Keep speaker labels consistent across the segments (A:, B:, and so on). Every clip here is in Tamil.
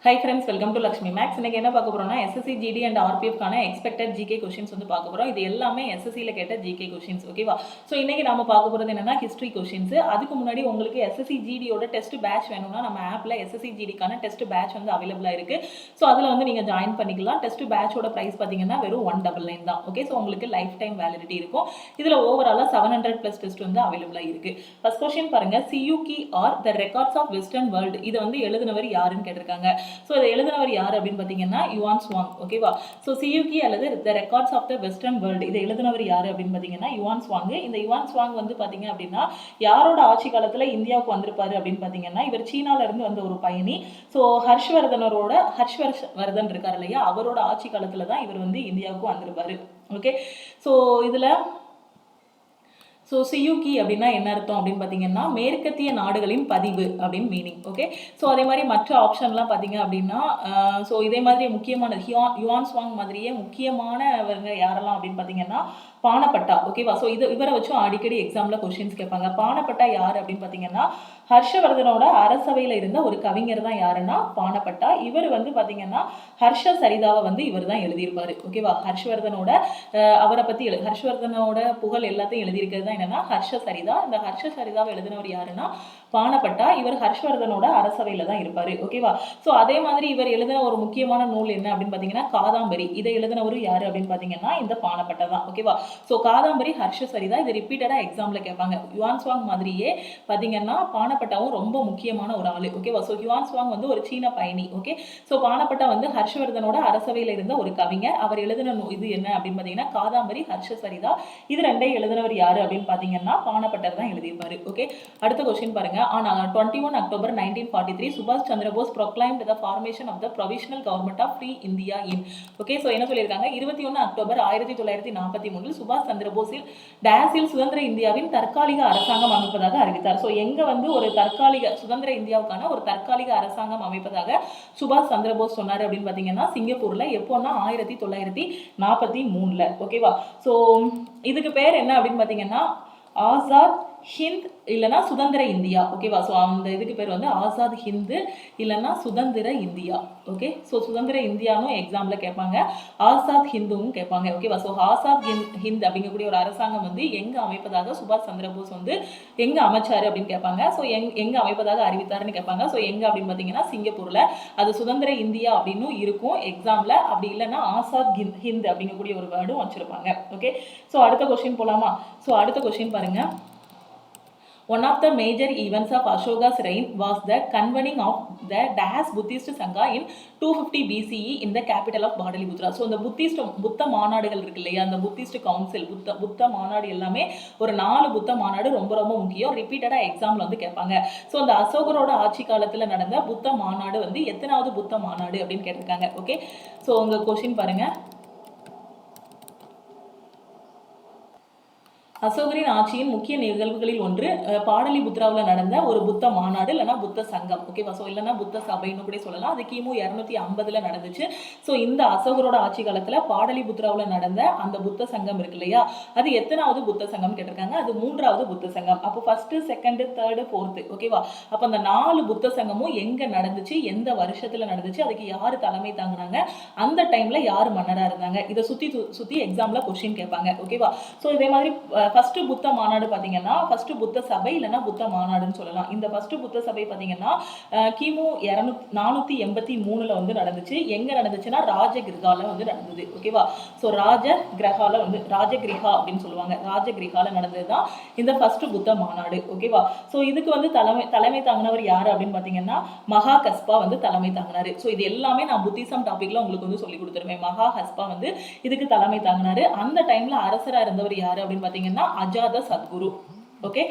A: Hi friends, welcome to Lakshmi Max. இன்னைக்கு என்ன பார்க்க போறோம்னா எஸ்எஸ்சி ஜிடி அண்ட் ஆர்பிஎஃப்கான எக்ஸ்பெக்டட் ஜிகே கொஸ்டின்ஸ் வந்து பார்க்க போறோம். இது எல்லாமே எஸ்எஸ்சியில் கேட்ட ஜிகே கொஸ்டின்ஸ், ஓகேவா? ஸோ இன்னைக்கு நாம பார்க்க போகிறது என்னன்னா ஹிஸ்ட்ரி கொஸ்டின்ஸ். அதுக்கு முன்னாடி உங்களுக்கு எஸ்எஸ்சி ஜிடியோட டெஸ்ட் பேட்ச் வேணும்னா நம்ம ஆப்பில் எஸ்எஸ்சி ஜிடிக்கான டெஸ்ட் பேட்ச் வந்து அவைலபிளாக இருக்கு. ஸோ அதில் வந்து நீங்கள் ஜாயின் பண்ணிக்கலாம். டெஸ்ட் பேட்சோட ப்ரைஸ் பார்த்தீங்கன்னா வெறும் 199 தான். ஓகே, ஸோ உங்களுக்கு லைஃப் டைம் வேலிடிட்டி இருக்கும். இதில் ஓவராலாக 700+ டெஸ்ட் வந்து அவைலபிளாக இருக்கு. ஃபர்ஸ்ட் கொஸ்டின் பாருங்க, Siyuki are the records of western world. இதை வந்து எழுதினவர் யாருன்னு கேட்டிருக்காங்க. ஸோ இதை எழுதினவர் யார் அப்படின்னு பார்த்தீங்கன்னா யுவான் ஸ்வாங், ஓகேவா? ஸோ சியூகி அல்லது the records of the Western world, இதை எழுதினவர் யார் அப்படின்னு பார்த்தீங்கன்னா யுவான் ஸ்வாங். இந்த யுவான் ஸ்வாங் வந்து பார்த்தீங்க அப்படின்னா யாரோட ஆட்சி காலத்தில் இந்தியாவுக்கு வந்திருப்பாரு அப்படின்னு பார்த்தீங்கன்னா இவர் சீனால இருந்து வந்த ஒரு பயணி. ஸோ ஹர்ஷ்வர்தன் இருக்கார் இல்லையா, அவரோட ஆட்சி காலத்தில் தான் இவர் வந்து இந்தியாவுக்கு வந்திருப்பாரு. ஓகே, ஸோ இதில் சியூகி அப்படின்னா என்ன அர்த்தம் அப்படின்னு பார்த்தீங்கன்னா மேற்கத்திய நாடுகளின் பதிவு அப்படின்னு மீனிங். ஓகே, ஸோ அதே மாதிரி மற்ற ஆப்ஷன்லாம் பார்த்தீங்க அப்படின்னா இதே மாதிரி முக்கியமான யுவான் ஸ்வாங் மாதிரியே முக்கியமானவங்க யாரெல்லாம் அப்படின்னு பார்த்தீங்கன்னா பானப்பட்டா, ஓகேவா? ஸோ இவரை வச்சும் அடிக்கடி எக்ஸாமில் கொஸ்டின்ஸ் கேட்பாங்க. பானப்பட்டா யார் அப்படின்னு பார்த்தீங்கன்னா ஹர்ஷவர்தனோட அரசவையில் இருந்த ஒரு கவிஞர் தான் யாருன்னா பானப்பட்டா. இவர் வந்து பார்த்தீங்கன்னா ஹர்ஷ சரிதாவை வந்து இவர் தான் எழுதியிருப்பாரு, ஓகேவா? அவரை பற்றி ஹர்ஷவர்தனோட புகழ் எல்லாத்தையும் எழுதியிருக்கிறது தான் என்னன்னா ஹர்ஷ சரிதா. இந்த ஹர்ஷ சரிதாவை எழுதினவர் யாருன்னா பானப்பட்டா. இவர் ஹர்ஷ்வர்தனோட அரசவையில தான் இருப்பாரு, ஓகேவா? ஸோ அதே மாதிரி இவர் எழுதின ஒரு முக்கியமான நூல் என்ன அப்படின்னு பார்த்தீங்கன்னா காதாம்பரி. இதை எழுதினவர் யாரு அப்படின்னு பார்த்தீங்கன்னா இந்த பானப்பட்டா தான், ஓகேவா? ஸோ காதாம்பரி ஹர்ஷ சரிதா, இது ரிப்பீட்டடாக எக்ஸாம்ல கேட்பாங்க. யுவான் ஸ்வாங் மாதிரியே பார்த்தீங்கன்னா பானப்பட்டாவும் ரொம்ப முக்கியமான ஒரு ஆளு, ஓகேவா? ஸோ யுவான் ஸ்வாங் வந்து ஒரு சீன பயணி. ஓகே, ஸோ பானப்பட்டா வந்து ஹர்ஷ்வர்தனோட அரசவையில் இருந்த ஒரு கவிஞர். அவர் எழுதின இது என்ன அப்படின்னு பார்த்தீங்கன்னா காதாம்பரி ஹர்ஷ சரிதா. இது ரெண்டையும் எழுதினவர் யாரு அப்படின்னு பார்த்தீங்கன்னா பானப்பட்டர் தான் எழுதியிருப்பாரு. ஓகே, அடுத்த கொஸ்டின் பாருங்க. On 21 October 1943, Subhash Chandra Bose proclaimed the formation of the Provisional Government of Free India in. Okay, so என்ன சொல்லியிருக்காங்க, 21 அக்டோபர் 1943 சுபாஷ் சந்திர போஸில் டேஸில் சுதந்திர இந்தியாவின் தற்காலிக அரசாங்கம் அமைப்பதாக அறிவித்தார். ஸோ எங்க வந்து ஒரு தற்காலிக சுதந்திர இந்தியாவுக்கான ஒரு தற்காலிக அரசாங்கம் அமைப்பதாக சுபாஷ் சந்திர போஸ் சொன்னார் அப்படின்னு பார்த்தீங்கன்னா சிங்கப்பூர்ல. எப்போன்னா 1943. ஓகேவா? ஸோ இதுக்கு பேர் என்ன அப்படின்னு பார்த்தீங்கன்னா ஆசாத் ஹிந்த் இல்லைன்னா சுதந்திர இந்தியா, ஓகேவா? ஸோ அந்த இதுக்கு பேர் வந்து ஆசாத் ஹிந்து இல்லைன்னா சுதந்திர இந்தியா. ஓகே, ஸோ சுதந்திர இந்தியாவும் எக்ஸாமில் கேட்பாங்க, ஆசாத் ஹிந்துவும் கேட்பாங்க, ஓகேவா? ஸோ ஆசாத் ஹிந்த் அப்படிங்கக்கூடிய ஒரு அரசாங்கம் வந்து எங்கே அமைப்பதாக சுபாஷ் சந்திர போஸ் வந்து எங்கே அமைச்சாரு அப்படின்னு கேட்பாங்க. ஸோ எங்கே அமைப்பதாக அறிவித்தாருன்னு கேட்பாங்க. ஸோ எங்கே அப்படின்னு பார்த்தீங்கன்னா சிங்கப்பூரில். அது சுதந்திர இந்தியா அப்படின்னு இருக்கும் எக்ஸாமில். அப்படி இல்லைன்னா ஆசாத் ஹிந்த் அப்படிங்கக்கூடிய ஒரு வேர்டும் வச்சிருப்பாங்க. ஓகே, ஸோ அடுத்த கொஸ்டின் போகலாமா? ஸோ அடுத்த கொஸ்டின் பாருங்க. One of the major events of Ashoka's reign was the convening of the Das Buddhist Sangha in 250 BCE in the capital of Badaliputra. So இந்த புத்த மாநாடுகள் இருக்கு இல்லையா, அந்த புத்திஸ்ட் கவுன்சில் புத்த மாநாடு எல்லாமே ஒரு 4 புத்த மாநாடு ரொம்ப ரொம்ப முக்கியம். ரிப்பீட்டடாக எக்ஸாமில் வந்து கேட்பாங்க. ஸோ அந்த அசோகரோட ஆட்சி காலத்தில் நடந்த புத்த மாநாடு வந்து எத்தனாவது புத்த மாநாடு அப்படின்னு கேட்டிருக்காங்க. ஓகே, ஸோ உங்கள் கொஸ்டின் பாருங்க. அசோகரின் ஆட்சியின் முக்கிய நிகழ்வுகளில் ஒன்று பாடலிபுத்ராவில் நடந்த ஒரு புத்த மாநாடு இல்லைனா புத்த சங்கம், ஓகேவா? ஸோ இல்லைனா புத்த சபைன்னு கூட சொல்லலாம். அது கிமு 250 நடந்துச்சு. ஸோ இந்த அசோகரோட ஆட்சி காலத்தில் பாடலிபுத்ராவில் நடந்த அந்த புத்த சங்கம் இருக்கு இல்லையா, அது எத்தனாவது புத்த சங்கம் கேட்டிருக்காங்க. அது 3வது புத்த சங்கம். அப்போ ஃபர்ஸ்ட், செகண்ட், தேர்டு, ஃபோர்த்து, ஓகேவா? அப்போ அந்த 4 புத்த சங்கமும் எங்கே நடந்துச்சு, எந்த வருஷத்தில் நடந்துச்சு, அதுக்கு யார் தலைமை தாங்கினாங்க, அந்த டைம்ல யார் மன்னராக இருந்தாங்க, இதை சுற்றி எக்ஸாமில் கொஸ்டின் கேட்பாங்க, ஓகேவா? ஸோ இதே மாதிரி ஃபர்ஸ்ட் புத்த மாநாடு பார்த்தீங்கன்னா ஃபர்ஸ்ட் புத்த சபை இல்லைன்னா புத்த மாநாடுன்னு சொல்லலாம். இந்த ஃபர்ஸ்ட் புத்த சபை பார்த்தீங்கன்னா கிமு 483 வந்து நடந்துச்சு. எங்க நடந்துச்சுன்னா ராஜகிரிகால வந்து நடந்தது, ஓகேவா? ஸோ ராஜகிரிகா அப்படின்னு சொல்லுவாங்க. ராஜகிரிகால நடந்தது தான் இந்த ஃபர்ஸ்ட் புத்த மாநாடு, ஓகேவா? ஸோ இதுக்கு வந்து தலைமை தாங்கினவர் யாரு அப்படின்னு பார்த்தீங்கன்னா மகா கஸ்பா வந்து தலைமை தாங்கினாரு. ஸோ இது எல்லாமே நான் புத்திசம் டாபிக்ல உங்களுக்கு வந்து சொல்லி கொடுத்துருவேன். மகா கஸ்பா வந்து இதுக்கு தலைமை தாங்கினாரு. அந்த டைம்ல அரசரா இருந்தவர் யாரு அப்படின்னு பார்த்தீங்கன்னா அஜாத சத்குரு. ஓகே,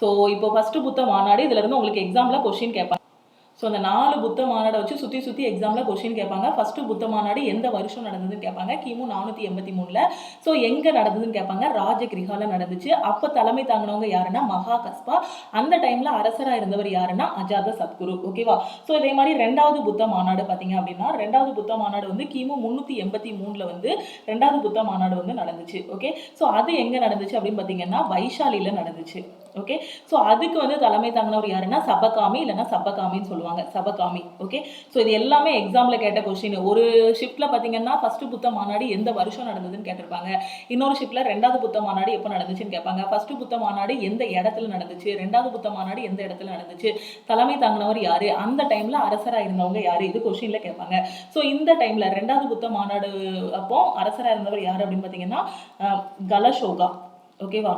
A: ஸோ இப்போ ஃபர்ஸ்ட் புத்த மாநாடு, இதுல இருந்து உங்களுக்கு எக்ஸாம்ல கொஸ்டின் கேட்பாங்க. ஸோ அந்த 4 புத்த மாநாடை வச்சு சுற்றி எக்ஸாமில் கொஸ்டின் கேட்பாங்க. ஃபர்ஸ்ட் புத்த மாநாடு எந்த வருஷம் நடந்ததுன்னு கேட்பாங்க, கிமு 483. ஸோ எங்கே நடந்ததுன்னு கேட்பாங்க, ராஜகிரிகால நடந்துச்சு. அப்போ தலைமை தாங்கினவங்க யாருன்னா மகா கஸ்பா. அந்த டைமில் அரசராக இருந்தவர் யாருன்னா அஜாத சத்குரு, ஓகேவா? ஸோ இதே மாதிரி 2வது புத்த மாநாடு பார்த்தீங்க அப்படின்னா 2வது புத்த மாநாடு வந்து கிமு 383 வந்து 2வது புத்த மாநாடு வந்து நடந்துச்சு. ஓகே, ஸோ அது எங்கே நடந்துச்சு அப்படின்னு பார்த்தீங்கன்னா வைஷாலியில் நடந்துச்சு. ஓகே. ஸோ அதுக்கு வந்து தலைமை தாங்கினவர் யாருன்னா சபகாமி இல்லைன்னா சபகாமின்னு சொல்லுவாங்க, சபகாமி. ஓகே. ஸோ இது எல்லாமே எக்ஸாம்ல கேட்ட கொஸ்டின். ஒரு ஷிஃப்ட்ல பார்த்தீங்கன்னா ஃபர்ஸ்ட் புத்த மாநாடு எந்த வருஷம் நடந்ததுன்னு கேட்டிருப்பாங்க. இன்னொரு ஷிஃப்ட்ல ரெண்டாவது புத்த மாநாடு எப்போ நடந்துச்சுன்னு கேட்பாங்க. ஃபர்ஸ்ட் புத்த மாநாடு எந்த இடத்துல நடந்துச்சு, ரெண்டாவது புத்த மாநாடு எந்த இடத்துல நடந்துச்சு, தலைமை தாங்கினவர் யாரு, அந்த டைம்ல அரசராக இருந்தவங்க யாரு, இது கொஸ்டின்ல கேட்பாங்க. ஸோ இந்த டைம்ல ரெண்டாவது புத்த மாநாடு அப்போ அரசராக இருந்தவர் யாரு அப்படின்னு பார்த்தீங்கன்னா கலஷோகா. ஓகேவா.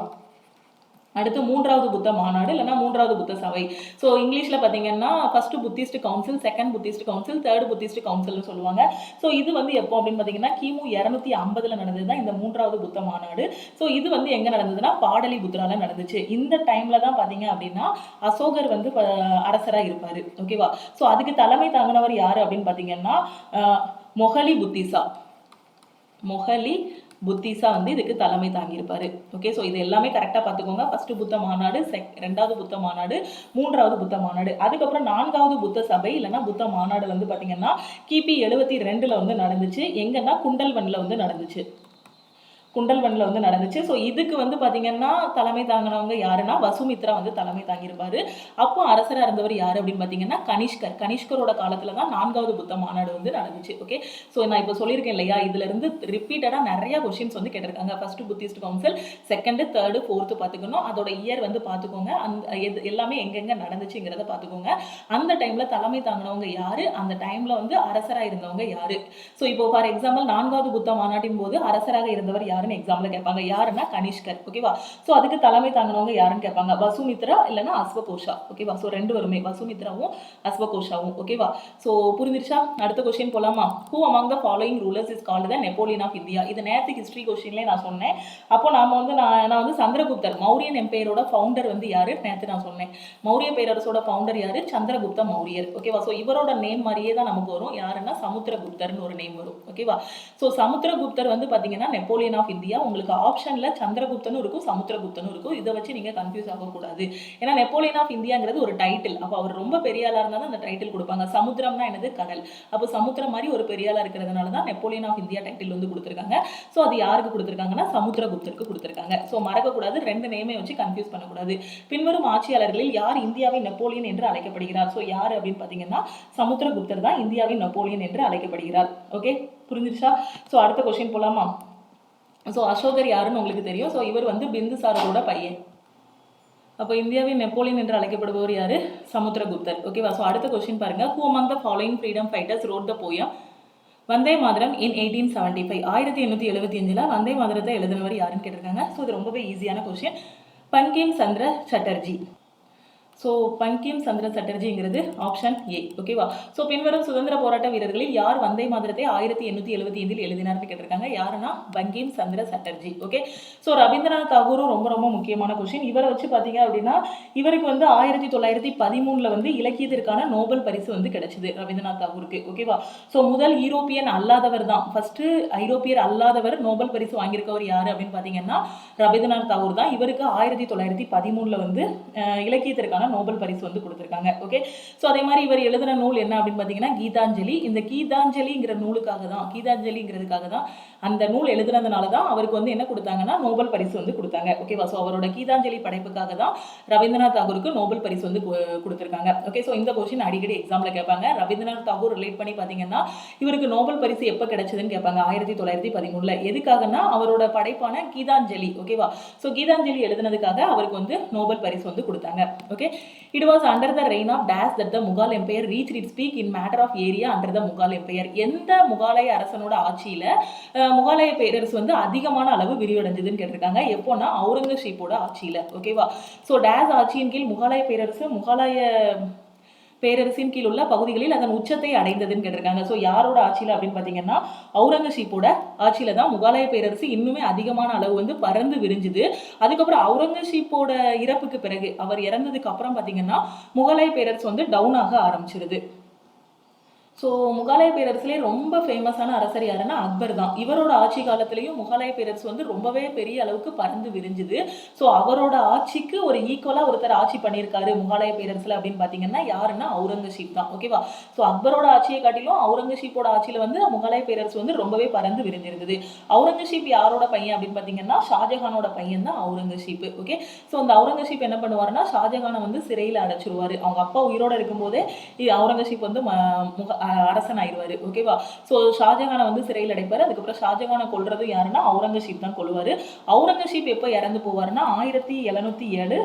A: அடுத்து மூன்றாவது புத்த மாநாடு இல்லைன்னா மூன்றாவது புத்த சபை. ஸோ இங்கிலீஷில் பார்த்தீங்கன்னா first Buddhist council, second Buddhist council, third Buddhist கவுன்சில்னு சொல்லுவாங்க. ஸோ இது வந்து எப்போ அப்படின்னு பார்த்தீங்கன்னா கிமு 250 நடந்தது தான் இந்த மூன்றாவது புத்த மாநாடு. ஸோ இது வந்து எங்கே நடந்ததுன்னா பாடலிபுத்ரால நடந்துச்சு. இந்த டைம்ல தான் பார்த்தீங்க அப்படின்னா அசோகர் வந்து அரசராக இருப்பார். ஓகேவா. ஸோ அதுக்கு தலைமை தாங்கினவர் யாரு அப்படின்னு பார்த்தீங்கன்னா மொஹலி புத்திசா. மொஹலி புத்திசா வந்து இதுக்கு தலைமை தாங்கியிருப்பாரு. ஓகே. ஸோ இது எல்லாமே கரெக்டாக பார்த்துக்கோங்க. ஃபர்ஸ்ட் புத்த மாநாடு, ரெண்டாவது புத்த மாநாடு, மூன்றாவது புத்த மாநாடு. அதுக்கப்புறம் நான்காவது புத்த சபை இல்லைன்னா புத்த மாநாடு வந்து பார்த்தீங்கன்னா கிபி 72 வந்து நடந்துச்சு. எங்கன்னா குண்டல்வன்ல வந்து நடந்துச்சு. குண்டல்வன்ல வந்து நடந்துச்சு. ஸோ இதுக்கு வந்து பார்த்தீங்கன்னா தலைமை தாங்கினவங்க யாருன்னா வசுமித்ரா வந்து தலைமை தாங்கியிருப்பாரு. அப்போ அரசராக இருந்தவர் யாரு அப்படின்னு பார்த்தீங்கன்னா கனிஷ்கர். கனிஷ்கரோட காலத்தில் தான் நான்காவது புத்த மாநாடு வந்து நடந்துச்சு. ஓகே. ஸோ நான் இப்போ சொல்லியிருக்கேன் இல்லையா, இதுல இருந்து ரிப்பீட்டடாக நிறைய கொஸ்டின்ஸ் வந்து கேட்டிருக்காங்க. First Buddhist council, second, third, fourth பார்த்துக்கணும். அதோட இயர் வந்து பார்த்துக்கோங்க. அந்த எல்லாமே எங்கெங்க நடந்துச்சுங்கிறத பார்த்துக்கோங்க. அந்த டைம்ல தலைமை தாங்கினவங்க யாரு, அந்த டைம்ல வந்து அரசராக இருந்தவங்க யாரு. ஸோ இப்போ ஃபார் எக்ஸாம்பிள் நான்காவது புத்த மாநாட்டின் போது அரசராக இருந்தவர் யாரு எக்ஸாம்ல கேட்பாங்க. யாருன்னா கனிஷ்கர். ஓகேவா. சோ அதுக்கு தலைமை தாங்கினவங்க யாருன்னு கேட்பாங்க. வசுமித்ரா இல்லைன்னா அஸ்வகோஷா. ஓகேவா. சோ ரெண்டு வருமே, வசுமித்ராவும் அஸ்வகோஷாவும். ஓகேவா. சோ புரிஞ்சிருச்சா. அடுத்த கொஸ்டின் போலாமா. Who among the following rulers is called the Napoleon of India. இது நேத்து ஹிஸ்டரி கொஸ்டின்ல நான் சொன்னேன். அப்போ நாம வந்து நான் வந்து சந்திரகுப்தர் மௌரியன் எம்பையரோட ஃபவுண்டர் வந்து யாரு நேத்து நான் சொன்னேன். மௌரிய பேரரசோட ஃபவுண்டர் யாரு, சந்திரகுப்த மௌரியர். ஓகேவா. சோ இவரோட நேம் மாதிரியே தான் நமக்கு வரும். யாருன்னா சமுத்திரகுப்தர்னு ஒரு நேம் வரும். ஓகேவா. சோ சமுத்திரகுப்தர் வந்து பாத்தீங்கன்னா நெப்போலியன் ஆஃப் இந்தியா. உங்களுக்கு ஆப்ஷன்ல சந்திரகுப்தனும் இருக்கும், சமுத்திரகுப்தனும் இருக்கும். இதை வச்சு நீங்க கன்ஃபியூஸ் ஆகக்கூடாது. ஏன்னா நெப்போலியன் ஆஃப் இந்தியாங்கிறது ஒரு டைட்டில். அப்போ அவர் ரொம்ப பெரிய ஆளா இருந்தா தான் அந்த டைட்டில் கொடுப்பாங்க. சமுத்திரம்னா என்னது, கடல். அப்போ சமுத்திரம் மாதிரி ஒரு பெரிய ஆளா இருக்கிறதுனால தான் நெப்போலியன் ஆஃப் இந்தியா டைட்டில் வந்து கொடுத்துருக்காங்க. ஸோ அது யாருக்கு கொடுத்துருக்காங்கன்னா சமுத்திரகுப்தருக்கு கொடுத்துருக்காங்க. ஸோ மறக்கக்கூடாது, ரெண்டு நேமே வச்சு கன்ஃபியூஸ் பண்ணக்கூடாது. பின்வரும் ஆட்சியாளர்களில் யார் இந்தியாவின் நெப்போலியன் என்று அழைக்கப்படுகிறார். ஸோ யார் அப்படின்னு பார்த்தீங்கன்னா சமுத்திரகுப்தர் தான் இந்தியாவின் நெப்போலியன் என்று அழைக்கப்படுகிறார். ஓகே, புரிஞ்சிருச்சா. ஸோ அடுத்த கொஸ்டின் போலாமா. ஸோ அசோகர் யாருன்னு உங்களுக்கு தெரியும். ஸோ இவர் வந்து பிந்துசாரரோட பையன். அப்போ இந்தியாவின் நெப்போலியன் என்று அழைக்கப்படுபவர் யாரு, சமுத்திரகுப்தர். ஓகேவா. ஸோ அடுத்த கொஸ்டின் பாருங்க. Who among the following freedom fighters wrote the poem Vande Mataram in 1875. 1875 Vande மாதரத்தை எழுதினவர் யாருன்னு கேட்டிருக்காங்க. ஸோ இது ரொம்பவே ஈஸியான கொஸ்டின். பங்கிம் சந்திர சட்டர்ஜி. ஸோ பங்கிம் சந்திர சட்டர்ஜிங்கிறது ஆப்ஷன் ஏ. ஓகேவா. ஸோ பின்வரும் சுதந்திர போராட்ட வீரர்களில் யார் வந்தே மாதரத்தை 1875 எழுதினார்னு கேட்டிருக்காங்க. யாருன்னா பங்கிம் சந்திர சட்டர்ஜி. ஓகே. ஸோ ரவீந்திரநாத் தாகூரும் ரொம்ப ரொம்ப முக்கியமான கொஸ்டின். இவரை வச்சு பார்த்தீங்க அப்படின்னா இவருக்கு வந்து 1913 வந்து இலக்கியத்திற்கான நோபல் பரிசு வந்து கிடைச்சது ரவீந்திரநாத் தாகூருக்கு. ஓகேவா. ஸோ முதல் யூரோப்பியன் அல்லாதவர் தான், ஃபர்ஸ்ட் ஐரோப்பியர் அல்லாதவர் நோபல் பரிசு வாங்கியிருக்கவர் யாரு அப்படின்னு பார்த்தீங்கன்னா ரவீந்திரநாத் தாகூர் தான். இவருக்கு 1913 வந்து இலக்கியத்திற்கான நோபல் பரிசு வந்து கொடுத்திருக்காங்க. ஓகே. சோ அதே மாதிரி இவர் எழுதின நூல் என்ன அப்படின்னு பாத்தீங்கன்னா கீதாஞ்சலி. இந்த கீதாஞ்சலிங்கிற கீதாஞ்சலிங்கிறதுக்காக தான் அந்த நூல் எழுதுனதுனால தான் அவருக்கு வந்து என்ன கொடுத்தாங்கன்னா நோபல் பரிசு வந்து கொடுத்தாங்க. ஓகேவா. சோ அவரோட கீதாஞ்சலி படைப்புக்காக தான் ரவீந்திரநாத் தாகூருக்கு நோபல் பரிசு வந்து கொடுத்திருக்காங்க. ஓகே. சோ இந்த கொஸ்டின் அடிக்கடி எக்ஸாம்ல கேட்பாங்க. ரவீந்திரநாத் தாகூர் ரிலேட் பண்ணி பாத்தீங்கன்னா இவருக்கு நோபல் பரிசு எப்ப கிடைச்சதுன்னு கேட்பாங்க. 1913. எதுக்காகனா அவரோட படைப்பான கீதாஞ்சலி. ஓகேவா. சோ கீதாஞ்சலி எழுதுனதுக்காக அவருக்கு வந்து நோபல் பரிசு வந்து கொடுத்தாங்க. Okay. It was under the reign of Dash that the Mughal Empire reached its peak in matter of area under the Mughal Empire. எந்த முகாலய அரசனோட ஆட்சியில முகாலய பேரரசு வந்து அதிகமான அளவு விரிவடைஞ்சதுன்னு கேட்டிருக்காங்க. எப்போனா அவுரங்கசீப்போட ஆட்சியில. ஓகேவா. ஸோ டேஸ் ஆட்சியின் கீழ் முகாலய பேரரசு முகாலய பேரரசின் கீழ் உள்ள பகுதிகளில் அதன் உச்சத்தை அடைந்ததுன்னு கேட்டிருக்காங்க. ஸோ யாரோட ஆட்சியில் அப்படின்னு பார்த்தீங்கன்னா அவுரங்கசீப்போட ஆட்சியில தான் முகாலய பேரரசு இன்னுமே அதிகமான அளவு வந்து பறந்து விரிஞ்சுது. அதுக்கப்புறம் அவுரங்கசீப்போட இறப்புக்கு பிறகு, அவர் இறந்ததுக்கு அப்புறம் பார்த்தீங்கன்னா முகாலய பேரரசு வந்து டவுன் ஆக ஆரம்பிச்சிருது. ஸோ முகலாய பேரரசுலேயே ரொம்ப ஃபேமஸான அரசர் யாருன்னா அக்பர் தான். இவரோட ஆட்சி காலத்திலையும் முகலாய பேரரசு வந்து ரொம்பவே பெரிய அளவுக்கு பறந்து விரிஞ்சுது. ஸோ அவரோட ஆட்சிக்கு ஒரு ஈக்குவலாக ஒருத்தர் ஆட்சி பண்ணியிருக்காரு முகலாய பேரரசில் அப்படின்னு பார்த்தீங்கன்னா யாருன்னா அவுரங்கசீப் தான். ஓகேவா? ஸோ அக்பரோட ஆட்சியை காட்டிலும் அவுரங்கசீப்போட ஆட்சியில் வந்து முகலாய பேரரசு வந்து ரொம்பவே பறந்து விரிஞ்சிருந்தது. அவுரங்கசீப் யாரோட பையன் அப்படின்னு பார்த்தீங்கன்னா ஷாஜஹானோட பையன் தான் அவுரங்கசீப். ஓகே, ஸோ அந்த அவுரங்கசீப் என்ன பண்ணுவாருன்னா ஷாஜஹானை வந்து சிறையில் அடைச்சிருவாரு. அவங்க அப்பா உயிரோட இருக்கும்போதே அவுரங்கசீப் வந்து அரசன் ஆயிடுவாரு. ஓகேவா? ஸோ ஷாஜஹானை வந்து சிறையில் அடைப்பாரு. அதுக்கப்புறம் ஷாஜஹானை கொல்றது யாருன்னா அவுரங்கசீப் தான் கொல்லுவாரு. அவுரங்கசீப் எப்போ இறந்து போவாருன்னா 1707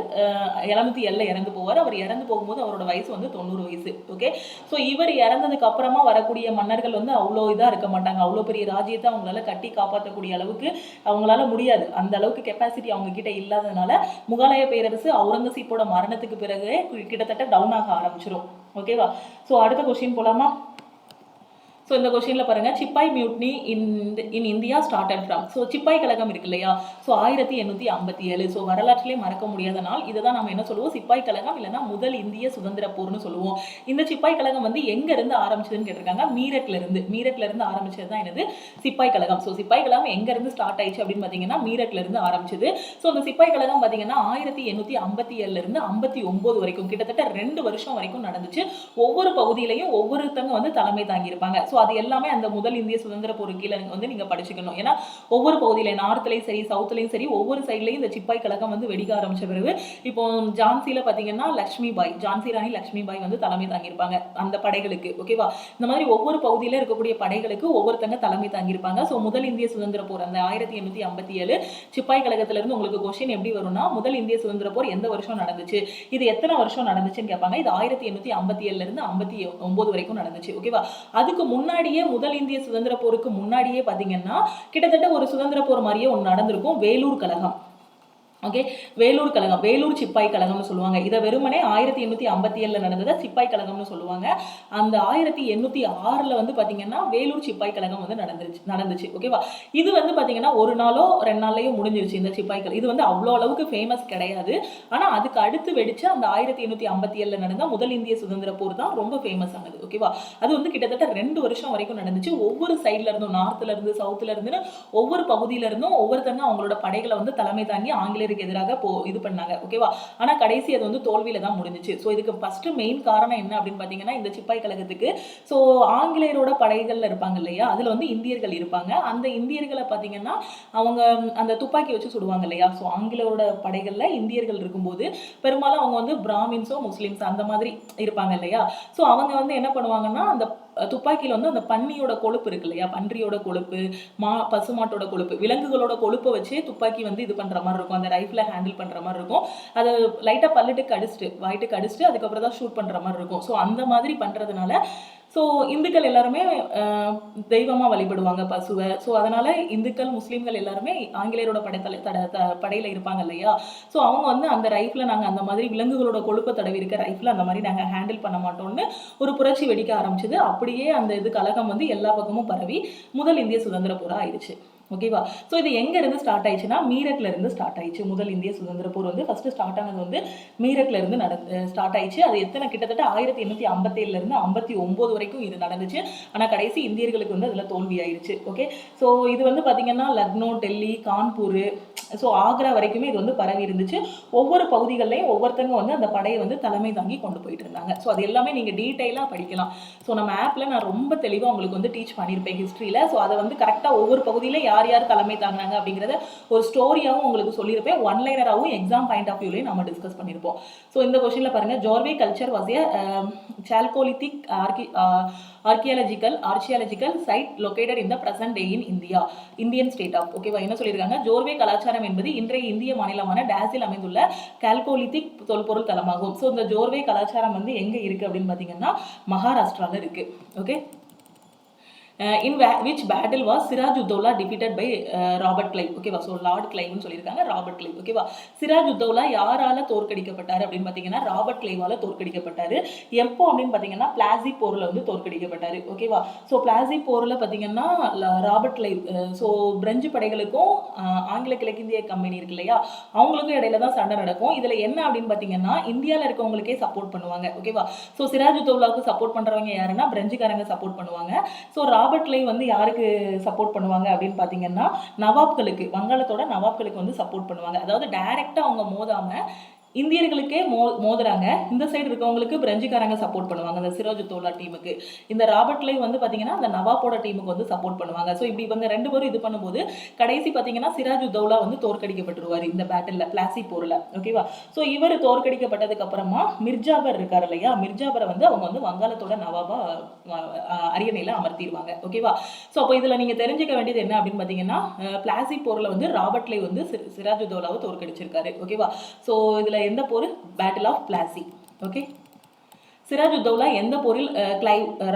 A: இறந்து போவார். அவர் இறந்து போகும்போது அவரோட வயசு வந்து 90 வயசு. ஓகே, ஸோ இவர் இறந்ததுக்கு அப்புறமா வரக்கூடிய மன்னர்கள் வந்து அவ்வளோ இதாக இருக்க மாட்டாங்க. அவ்வளோ பெரிய ராஜ்யத்தை அவங்களால கட்டி காப்பாற்றக்கூடிய அளவுக்கு அவங்களால முடியாது. அந்த அளவுக்கு கெப்பாசிட்டி அவங்க கிட்ட இல்லாததுனால முகலாய பேரரசு அவுரங்கசீப்போட மரணத்துக்கு பிறகு கிட்டத்தட்ட டவுன் ஆக ஆரம்பிச்சிடும். ஓகேவா? ஸோ அடுத்த கொஸ்டின் போலாமா? ஸோ இந்த கொஸ்டினில் பாருங்கள், சிப்பாய் mutiny in India started from. So சிப்பாய் கழகம் இருக்கு இல்லையா? ஸோ 1857. ஸோ வரலாற்றிலே மறக்க முடியாத நாள். இதை தான் நம்ம என்ன சொல்லுவோம்? சிப்பாய் கழகம் இல்லைன்னா முதல் இந்திய சுதந்திர போர்னு சொல்லுவோம். இந்த சிப்பாய் கழகம் வந்து எங்கேருந்து ஆரம்பிச்சதுன்னு கேட்டிருக்காங்க. மீரட்லேருந்து ஆரம்பிச்சது தான் என்னது? சிப்பாய் கழகம். ஸோ சிப்பாய் கழகம் எங்கேருந்து ஸ்டார்ட் ஆயிடுச்சு அப்படின்னு பார்த்தீங்கன்னா மீரட்லேருந்து ஆரம்பிச்சது. ஸோ அந்த சிப்பாய் கழகம் பார்த்தீங்கன்னா 1857 59 வரைக்கும் கிட்டத்தட்ட 2 வருஷம் வரைக்கும் நடந்துச்சு. ஒவ்வொரு பகுதியிலையும் ஒவ்வொருத்தங்க வந்து தலைமை தாங்கியிருப்பாங்க. ஸோ அது எல்லாமே அந்த முதல் இந்திய சுதந்திர போர் கீழே வந்து நீங்க படிச்சுக்கணும். ஏன்னா ஒவ்வொரு பகுதியிலையும் நார்த்லையும் சரி சவுத்லையும் சரி ஒவ்வொரு சைட்லையும் இந்த சிப்பாய் கழகம் வந்து வெடிக்க ஆரம்பிச்ச பிறகு இப்போ ஜான்சியில் பார்த்தீங்கன்னா ஜான்சி ராணி லட்சுமிபாய் வந்து தலைமை தாங்கியிருப்பாங்க அந்த படைகளுக்கு. ஓகேவா? இந்த மாதிரி ஒவ்வொரு பகுதியில் இருக்கக்கூடிய படைகளுக்கு ஒவ்வொருத்தங்க தலைமை தாங்கியிருப்பாங்க. ஸோ முதல் இந்திய சுதந்திர போர் அந்த 1857 சிப்பாய் கழகத்திலிருந்து உங்களுக்கு கொஸ்டின் எப்படி வரும்னா முதல் இந்திய சுதந்திர போர் எந்த வருஷம் நடந்துச்சு, இது எத்தனை வருஷம் நடந்துச்சுன்னு கேட்பாங்க. இது 1857 59 வரைக்கும் நடந்துச்சு. ஓகேவா? அதுக்கு முன்னாடியே முதல் இந்திய சுதந்திர போருக்கு முன்னாடியே பாத்தீங்கன்னா கிட்டத்தட்ட ஒரு சுதந்திர போர் மாதிரியே ஒன்று நடந்திருக்கும், வேலூர் கழகம். ஓகே, வேலூர் கழகம், வேலூர் சிப்பாய் கழகம்னு சொல்லுவாங்க. இதை வெறுமனே 1857 நடந்ததை சிப்பாய் கழகம்னு சொல்லுவாங்க. அந்த 1806 வந்து பாத்தீங்கன்னா வேலூர் சிப்பாய் கழகம் வந்து நடந்துச்சு. ஓகேவா? இது வந்து பாத்தீங்கன்னா ஒரு நாளோ 2 நாள்லயோ முடிஞ்சிருச்சு இந்த சிப்பாய் கழகம். இது வந்து அவ்வளோ அளவுக்கு ஃபேமஸ் கிடையாது. ஆனா அதுக்கு அடுத்து வெடிச்சு அந்த 1857 நடந்த முதல் இந்திய சுதந்திர போர் தான் ரொம்ப ஃபேமஸ் ஆனது. ஓகேவா? அது வந்து கிட்டத்தட்ட 2 வருஷம் வரைக்கும் நடந்துச்சு. ஒவ்வொரு சைட்ல இருந்தும் நார்த்ல இருந்து சவுத்ல இருந்து ஒவ்வொரு பகுதியில இருந்தும் ஒவ்வொருத்தங்க அவங்களோட படைகளை வந்து தலைமை தாங்கி ஆங்கிலேயருக்கு எதிராக இது பண்ணாங்க. ஓகேவா? ஆனா கடைசி அது வந்து தோல்வியில தான் முடிஞ்சிச்சு. ஸோ இதுக்கு ஃபர்ஸ்ட் மெயின் காரணம் என்ன அப்படின்னு பாத்தீங்கன்னா இந்த சிப்பாய் கழகத்துக்கு ஸோ ஆங்கிலேயரோட படைகள்ல இருப்பாங்க இல்லையா, அதுல வந்து இந்தியர்கள் இருப்பாங்க. அந்த இந்தியர்களை பாத்தீங்கன்னா அவங்க அந்த துப்பாக்கி வச்சு சுடுவாங்க இல்லையா. ஸோ ஆங்கிலேயரோட படைகள்ல இந்தியர்கள் இருக்கும்போது பெரும்பாலும் அவங்க வந்து பிராமின்ஸோ முஸ்லிம்ஸ் அந்த மாதிரி இருப்பாங்க இல்லையா. ஸோ அவங்க வந்து என்ன பண்ணுவாங்கன்னா அந்த துப்பாக்கியில் வந்து அந்த பன்னியோட கொழுப்பு இருக்கு இல்லையா, பன்றியோட கொழுப்பு, பசுமாட்டோட கொழுப்பு, விலங்குகளோட கொழுப்பை வச்சு துப்பாக்கி வந்து இது பண்ற மாதிரி இருக்கும். அந்த ரைஃபிளை ஹேண்டில் பண்ற மாதிரி இருக்கும். அதை லைட்டா பல்லுட்டுக்கு அடிச்சுட்டு வாய்ட்டுக்கு அடிச்சுட்டு அதுக்கப்புறம் தான் ஷூட் பண்ற மாதிரி இருக்கும். ஸோ அந்த மாதிரி பண்றதுனால ஸோ இந்துக்கள் எல்லாருமே தெய்வமாக வழிபடுவாங்க பசுவை. ஸோ அதனால இந்துக்கள் முஸ்லீம்கள் எல்லாருமே ஆங்கிலேயரோட படையில் இருப்பாங்க இல்லையா. ஸோ அவங்க வந்து அந்த ரைஃபில் நாங்கள் அந்த மாதிரி விலங்குகளோட கொழுப்பை தடவி இருக்க ரைஃபில் அந்த மாதிரி நாங்கள் ஹேண்டில் பண்ண மாட்டோம்னு ஒரு புரட்சி வெடிக்க ஆரம்பிச்சது. அப்படியே அந்த இது கலகம் வந்து எல்லா பக்கமும் பரவி முதல் இந்திய சுதந்திர போரா ஆயிடுச்சு. ஓகேவா? ஸோ இது எங்கேருந்து ஸ்டார்ட் ஆயிடுச்சுன்னா மீரட்ல இருந்து ஸ்டார்ட் ஆயிடுச்சு. முதல் இந்திய சுதந்திர போர் வந்து ஃபர்ஸ்ட் ஸ்டார்ட் ஆனது வந்து மீரட்ல இருந்து ஸ்டார்ட் ஆயிடுச்சு. அது கிட்டத்தட்ட 1857 இருந்து 59 வரைக்கும் இது நடந்துச்சு. ஆனால் கடைசி இந்தியர்களுக்கு வந்து அதில் தோல்வி ஆயிடுச்சு. ஓகே, ஸோ இது வந்து பார்த்தீங்கன்னா லக்னோ, டெல்லி, கான்பூர், ஸோ ஆக்ரா வரைக்குமே இது வந்து பரவி இருந்துச்சு. ஒவ்வொரு பகுதிகள்லையும் ஒவ்வொருத்தங்க வந்து அந்த படையை வந்து தலைமை தாங்கி கொண்டு போயிட்டு இருந்தாங்க. ஸோ அது எல்லாமே நீங்கள் டீட்டெயிலாக படிக்கலாம். ஸோ நம்ம ஆப்பில் நான் ரொம்ப தெளிவாக உங்களுக்கு வந்து டீச் பண்ணியிருப்பேன் ஹிஸ்ட்ரியில். ஸோ அதை வந்து கரெக்டாக ஒவ்வொரு பகுதியில் யார் தலைமை தாங்கினாங்க அப்படிங்கிறத ஒரு ஸ்டோரியாகவும் உங்களுக்கு சொல்லியிருப்பேன். ஒன் லைனராகவும் எக்ஸாம் பாயிண்ட் ஆஃப் வியூலையும் நம்ம டிஸ்கஸ் பண்ணியிருப்போம். ஸோ இந்த கொஸ்டினில் பாருங்கள், Jorwe culture was a chalcolithic archaeological site located in the present day in Indian state of. ஓகேவா? என்ன சொல்லியிருக்காங்க, ஜோர்வே கலாச்சாரம் என்பது இன்றைய இந்திய மாநிலமான டேஸில் அமைந்துள்ள கால்கோலித்திக் தொல்பொருள் தளமாகும். ஸோ இந்த ஜோர்வே கலாச்சாரம் வந்து எங்கே இருக்குது அப்படின்னு பார்த்தீங்கன்னா மகாராஷ்டிராவில் இருக்குது. Okay, in which battle was Siraj ud-Daulah defeated by Robert Clive. ஓகேவா, ஸோ லார்ட் கிளைவ்னு சொல்லியிருக்காங்க, ராபர்ட் கிளைவ். ஓகேவா, சிராஜ் உத்தௌலா யாரால தோற்கடிக்கப்பட்டாரு அப்படின்னு பார்த்தீங்கன்னா ராபர்ட் கிளைவால தோற்கடிக்கப்பட்டாரு. எப்போ அப்படின்னு பார்த்தீங்கன்னா பிளாசி போரில் வந்து தோற்கடிக்கப்பட்டாரு. ஓகேவா, ஸோ பிளாசி போரில் பார்த்தீங்கன்னா ராபர்ட் கிளைவ், ஸோ பிரெஞ்சு படைகளுக்கும் ஆங்கில கிழக்கிந்திய கம்பெனி இருக்கு இல்லையா, அவங்களுக்கும் இடையில தான் சண்டை நடக்கும். இதில் என்ன அப்படின்னு பார்த்தீங்கன்னா இந்தியாவில் இருக்கவங்களுக்கே சப்போர்ட் பண்ணுவாங்க. ஓகேவா, ஸோ சிராஜ் உத்தௌலாவுக்கு சப்போர்ட் பண்ணுறவங்க யாருன்னா பிரெஞ்சுக்காரங்க சப்போர்ட் பண்ணுவாங்க. ஸோ ராபர்ட் கிளைவ் வந்து யாருக்கு சப்போர்ட் பண்ணுவாங்க அப்படின்னு பார்த்தீங்கன்னா நவாப்களுக்கு, வங்காளத்தோட நவாப்களுக்கு வந்து சப்போர்ட் பண்ணுவாங்க. அதாவது டைரக்டா அவங்க மோதாம இந்தியர்களுக்கே மோதுறாங்க. இந்த சைடு இருக்கவங்களுக்கு பிரெஞ்சுக்காரங்க சப்போர்ட் பண்ணுவாங்க அந்த சிராஜ் உத்தௌலா டீமுக்கு. இந்த ராபர்ட் கிளைவ் வந்து பார்த்தீங்கன்னா அந்த நவாப்போட டீமுக்கு வந்து சப்போர்ட் பண்ணுவாங்க. ஸோ இப்படி இவங்க ரெண்டு பேரும் இது பண்ணும்போது கடைசி பார்த்தீங்கன்னா சிராஜ் உத்தௌலா வந்து தோற்கடிக்கப்பட்டுருவார் இந்த பேட்டில், பிளாசி போரில். ஓகேவா, ஸோ இவர் தோற்கடிக்கப்பட்டதுக்கு அப்புறமா மிர்ஜாபர் இருக்கார் இல்லையா, மிர்ஜாபரை வந்து அவங்க வந்து வங்காளத்தோட நவாபா அரியணையில் அமர்த்திடுவாங்க. ஓகேவா, ஸோ அப்போ இதில் நீங்கள் தெரிஞ்சுக்க வேண்டியது என்ன அப்படின்னு பார்த்தீங்கன்னா பிளாசி போரில் வந்து ராபர்ட் கிளைவ் வந்து சிராஜ் உத்தௌலாவை தோற்கடிச்சிருக்காரு. ஓகேவா, ஸோ இதில் எந்த போர்? Battle of Plassey. Okay, Siraj ud-Daulah எந்த போரில்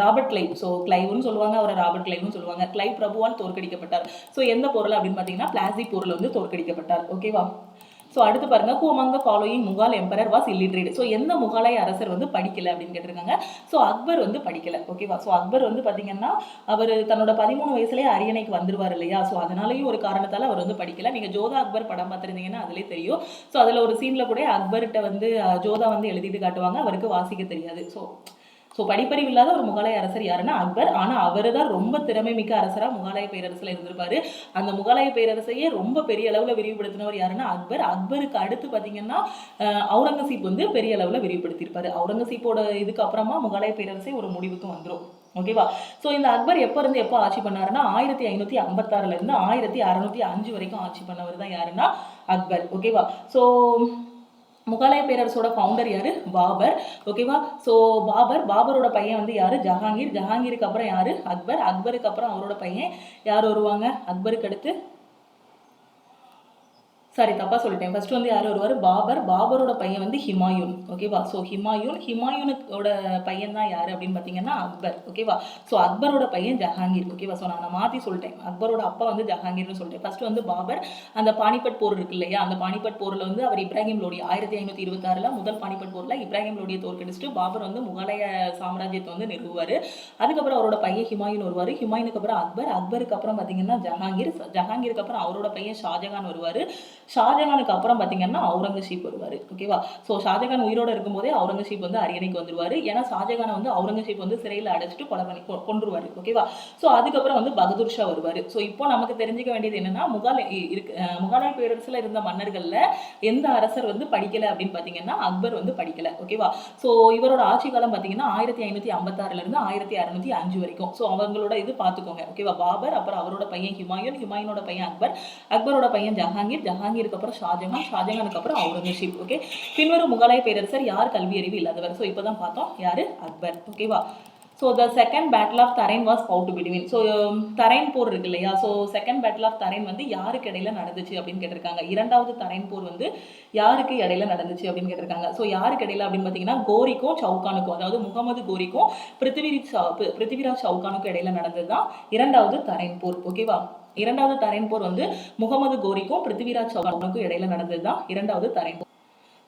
A: ராபர்ட் கிளைவ், ஸோ கிளைவ்னு சொல்லுவாங்க, அவரை ராபர்ட் கிளைவ்னு சொல்லுவாங்க, கிளைவ் பிரபுவால் தோற்கடிக்கப்பட்டார். ஸோ எந்த போரில் அப்படின்னு பார்த்தீங்கன்னா பிளாசி போரில் வந்து தோற்கடிக்கப்பட்டார். ஓகேவா, ஸோ அடுத்து பாருங்க, who among the following Mughal emperor was illiterate. So எந்த முகாலய அரசர் வந்து படிக்கல அப்படின்னு கேட்டிருக்காங்க. ஸோ அக்பர் வந்து படிக்கல. ஓகேவா, ஸோ அக்பர் வந்து பார்த்தீங்கன்னா அவர் தன்னோட 13 வயசுலேயே அரியணைக்கு வந்துருவார் இல்லையா, ஸோ அதனாலேயும் ஒரு காரணத்தால் அவர் வந்து படிக்கல. நீங்கள் ஜோதா அக்பர் படம் பார்த்துருந்தீங்கன்னா அதிலே தெரியும். ஸோ அதில் ஒரு சீனில் கூட அக்பர்கிட்ட வந்து ஜோதா வந்து எழுதிட்டு காட்டுவாங்க, அவருக்கு வாசிக்க தெரியாது. ஸோ படிப்பறிவு இல்லாத ஒரு முகலாய அரசர் யாருன்னா அக்பர். ஆனால் அவர் தான் ரொம்ப திறமை மிக்க அரசராக முகலாய பேரரசில் இருந்திருப்பாரு. அந்த முகலாய பேரரசையே ரொம்ப பெரிய அளவில் விரிவுபடுத்தினவர் யாருன்னா அக்பர். அக்பருக்கு அடுத்து பார்த்தீங்கன்னா அவுரங்கசீப் வந்து பெரிய அளவில் விரிவுபடுத்தியிருப்பாரு. அவுரங்கசீப்போட இதுக்கு அப்புறமா முகலாய பேரரசை ஒரு முடிவுக்கு வந்துடும். ஓகேவா, ஸோ இந்த அக்பர் எப்போ இருந்து எப்போ ஆட்சி பண்ணாருன்னா 1556 இருந்து 1605 வரைக்கும் ஆட்சி பண்ணவர் தான் யாருன்னா அக்பர். ஓகேவா, ஸோ முகலாய பேரரசோட ஃபவுண்டர் யாரு? பாபர். ஓகேவா, ஸோ பாபரோட பையன் வந்து யாரு? ஜஹாங்கீர். ஜஹாங்கீருக்கு அப்புறம் யாரு? அக்பர். அக்பருக்கு அப்புறம் அவரோட பையன் யார் வருவாங்க? அக்பருக்கு அடுத்து தப்பா சொல்லிட்டேன். ஃபர்ஸ்ட் வந்து யார் வருவார்? பாபர். பாபரோட பையன் வந்து ஹிமாயூன். ஓகேவா, ஸோ ஹிமாயூனுக்கோட பையன் தான் யார் அப்படின்னு பார்த்தீங்கன்னா அக்பர். ஓகேவா, ஸோ அக்பரோட பையன் ஜஹாங்கீர். ஓகேவா, ஸோ நான் மாற்றி சொல்லிட்டேன், அக்பரோட அப்பா வந்து ஜஹாங்கீர்னு சொல்லிட்டேன். ஃபர்ஸ்ட் வந்து பாபர், அந்த பானிபட் போர் இருக்கு இல்லையா, அந்த பானிபட் போரில் வந்து அவர் இப்ராஹிம் லோடி 1526 முதல் பானிபட் போரில் இப்ராஹிம் லோடியை தோற்கடிச்சிட்டு பாபர் வந்து முகலாய சாம்ராஜ்யத்தை வந்து நிறுவுவார். அதுக்கப்புறம் அவரோட பையன் ஹிமாயூன் வருவார். ஹிமாயூனுக்கு அப்புறம் அக்பர். அக்பருக்கு அப்புறம் பார்த்தீங்கன்னா ஜஹாங்கீர். ஜஹாங்கீருக்கு அப்புறம் அவரோட பையன் ஷாஜகான் வருவார். ஷாஜகானுக்கு அப்புறம் பார்த்தீங்கன்னா அவுரங்கசீப் வருவார். ஓகேவா, ஸோ ஷாஜகான் உயிரோடு இருக்கும்போதே அவுரங்கசீப் வந்து அரியணைக்கு வந்துருவார். ஏன்னா ஷாஜகானை வந்து அவுரங்கசீப் வந்து சிறையில் அடைச்சிட்டு கொலை பண்ணி கொண்டுருவார். ஓகேவா, ஸோ அதுக்கப்புறம் வந்து பகதூர் ஷா வருவார். ஸோ இப்போ நமக்கு தெரிஞ்சுக்க வேண்டியது என்னன்னா முகலாய பேரரசில் இருந்த மன்னர்களில் எந்த அரசர் வந்து படிக்கலை அப்படின்னு பார்த்தீங்கன்னா அக்பர் வந்து படிக்கலை. ஓகேவா, ஸோ இவரோட ஆட்சி காலம் பார்த்தீங்கன்னா 1556 1605 வரைக்கும். ஸோ அவங்களோட இது பார்த்துக்கோங்க. ஓகேவா, பாபர், அப்புறம் அவரோட பையன் ஹிமாயூனோட பையன் அக்பர், அக்பரோட பையன் ஜஹாங்கீருக்கு அப்புறம் ஷாஜகானுக்கு அப்புறம் அவுரங்கசீப். ஓகே, பின்வரும் முகலாய பேரரசர் யார் கல்வி அறிவு இல்லாதவர்? ஸோ இப்போ தான் பார்த்தோம் யாரு? அக்பர். ஓகேவா, so the second battle of Tarain was fought between. So Tarain போர் இருக்கு இல்லையா, so second battle of Tarain வந்து யாருக்கு இடையில நடந்துச்சு அப்படின்னு கேட்டிருக்காங்க. இரண்டாவது தரைன் போர் வந்து யாருக்கு இடையில நடந்துச்சு அப்படின்னு கேட்டிருக்காங்க. ஸோ யாருக்கு இடையில அப்படின்னு பார்த்தீங்கன்னா கோரிக்கும் சவுகானுக்கும், அதாவது முகமது கோரிக்கும் பிருத்திவிராஜ் சவுகானுக்கும் இடையில நடந்தது தான் இரண்டாவது தரைன் போர். ஓகேவா, இரண்டாவது தரைன் போர் வந்து முகமது கோரிக்கும் பிருத்திவிராஜ் சவுகானுக்கும் இடையில நடந்தது தான் இரண்டாவது தரைன் போர்.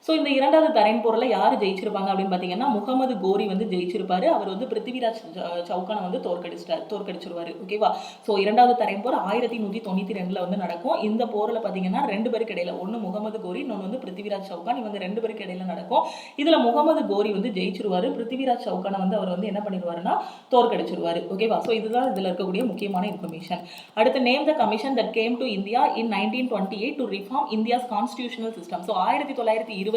A: ஸோ இந்த இரண்டாவது தரைன் போரில் யார் ஜெயிச்சிருப்பாங்க அப்படின்னு பார்த்தீங்கன்னா முகமது கோரி வந்து ஜெயிச்சிருப்பாரு. அவர் வந்து பிருத்திவிராஜ் சவுகானை வந்து தோற்கடிச்சிருவாரு. ஓகேவா, ஸோ இரண்டாவது தரைன் போர் 1192 வந்து நடக்கும். இந்த போரில் பார்த்தீங்கன்னா ரெண்டு பேருக்கு இடையில, ஒன்று முகமது கோரி, இன்னொன்று வந்து பிருத்திவிராஜ் சவுகான், இவங்க ரெண்டு பேருக்கு இடையில நடக்கும். இதில் முகமது கோரி வந்து ஜெயிச்சிருவாரு. பிருத்திவிராஜ் சவுகானை வந்து அவர் வந்து என்ன பண்ணிடுவாருன்னா தோற்கடிச்சிருவாரு. ஓகேவா, ஸோ இதுதான் இதில் இருக்கக்கூடிய முக்கியமான இன்ஃபர்மேஷன். அடுத்து name the commission that came to India in 1928 to reform India's constitutional system. So 1928